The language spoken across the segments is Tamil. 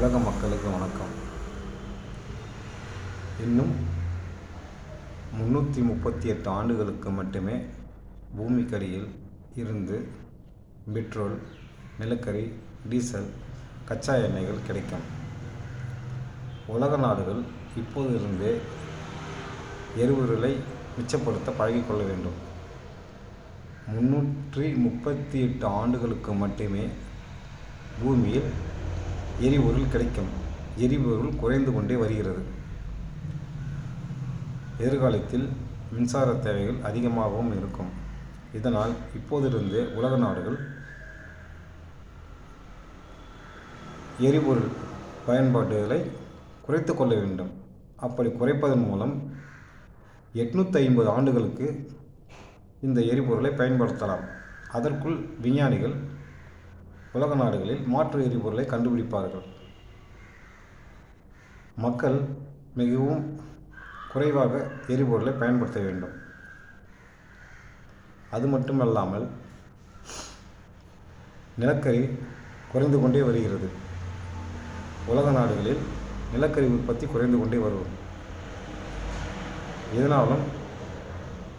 உலக மக்களுக்கு வணக்கம். இன்னும் 338 ஆண்டுகளுக்கு மட்டுமே பூமிக்கடியில் இருந்து பெட்ரோல், நிலக்கரி, டீசல், கச்சா எண்ணெய்கள் கிடைக்கும். உலக நாடுகள் இப்போதிருந்தே எரிபொருளை மிச்சப்படுத்த பழகிக்கொள்ள வேண்டும். 338 ஆண்டுகளுக்கு மட்டுமே பூமியில் எரிபொருள் கிடைக்கும். எரிபொருள் குறைந்து கொண்டே வருகிறது. எதிர்காலத்தில் மின்சார தேவைகள் அதிகமாகவும் இருக்கும். இதனால் இப்போதிருந்தே உலக நாடுகள் எரிபொருள் பயன்பாடுகளை குறைத்து கொள்ள வேண்டும். அப்படி குறைப்பதன் மூலம் 850 ஆண்டுகளுக்கு இந்த எரிபொருளை பயன்படுத்தலாம். அதற்குள் விஞ்ஞானிகள் உலக நாடுகளில் மாற்று எரிபொருளை கண்டுபிடிப்பார்கள். மக்கள் மிகவும் குறைவாக எரிபொருளை பயன்படுத்த வேண்டும். அது மட்டுமல்லாமல் நிலக்கரி குறைந்து கொண்டே வருகிறது. உலக நாடுகளில் நிலக்கரி உற்பத்தி குறைந்து கொண்டே வருவது. இதனாலும்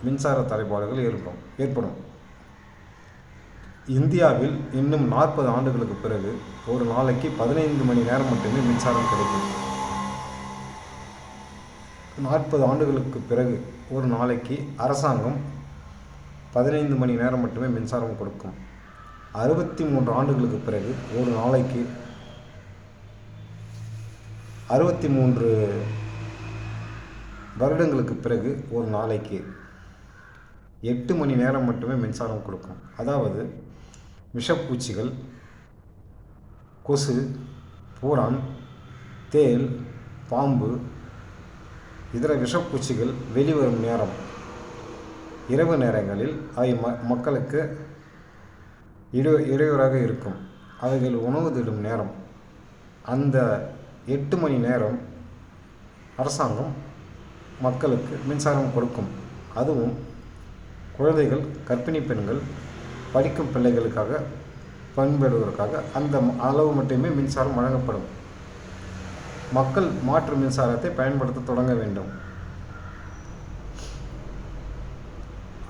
மின்சார தடைபாடுகள் ஏற்படும். இந்தியாவில் இன்னும் 40 ஆண்டுகளுக்கு பிறகு ஒரு நாளைக்கு 15 மணி நேரம் மட்டுமே மின்சாரம் கிடைக்கும். 40 ஆண்டுகளுக்கு பிறகு ஒரு நாளைக்கு அரசாங்கம் 15 மணி நேரம் மட்டுமே மின்சாரம் கொடுக்கும். 63 ஆண்டுகளுக்கு பிறகு ஒரு நாளைக்கு 63 வருடங்களுக்கு பிறகு ஒரு நாளைக்கு 8 மணி நேரம் மட்டுமே மின்சாரம் கொடுக்கும். அதாவது விஷப்பூச்சிகள், கொசு, பூரான், தேள், பாம்பு, இதர விஷப்பூச்சிகள் வெளிவரும் நேரம், இரவு நேரங்களில் அவை மக்களுக்கு இடையூறாக இருக்கும். அவைகள் உணவு தேடும் நேரம். அந்த 8 மணி நேரம் அரசாங்கம் மக்களுக்கு மின்சாரம் கொடுக்கும். அதுவும் குழந்தைகள், கர்ப்பிணி பெண்கள், படிக்கும் பிள்ளைகளுக்காக பயன்படுவதற்காக அந்த அளவு மட்டுமே மின்சாரம் வழங்கப்படும். மக்கள் மாற்று மின்சாரத்தை பயன்படுத்த தொடங்க வேண்டும்.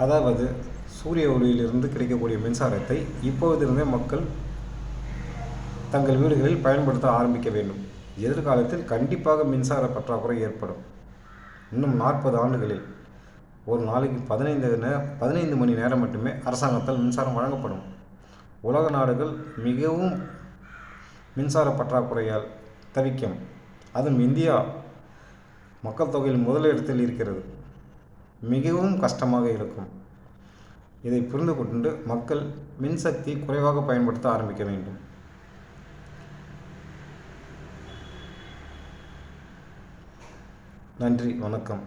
அதாவது சூரிய ஒளியிலிருந்து கிடைக்கக்கூடிய மின்சாரத்தை இப்போதிருந்தே மக்கள் தங்கள் வீடுகளில் பயன்படுத்த ஆரம்பிக்க வேண்டும். எதிர்காலத்தில் கண்டிப்பாக மின்சார பற்றாக்குறை ஏற்படும். இன்னும் 40 ஆண்டுகளில் ஒரு நாளைக்கு 15 மணி நேரம் மட்டுமே அரசாங்கத்தால் மின்சாரம் வழங்கப்படும். உலக நாடுகள் மிகவும் மின்சார பற்றாக்குறையால் தவிக்கும். அதுவும் இந்தியா மக்கள் தொகையில் முதலிடத்தில் இருக்கிறது. மிகவும் கஷ்டமாக இருக்கும். இதை புரிந்து கொண்டு மக்கள் மின்சக்தி குறைவாக பயன்படுத்த ஆரம்பிக்க வேண்டும். நன்றி, வணக்கம்.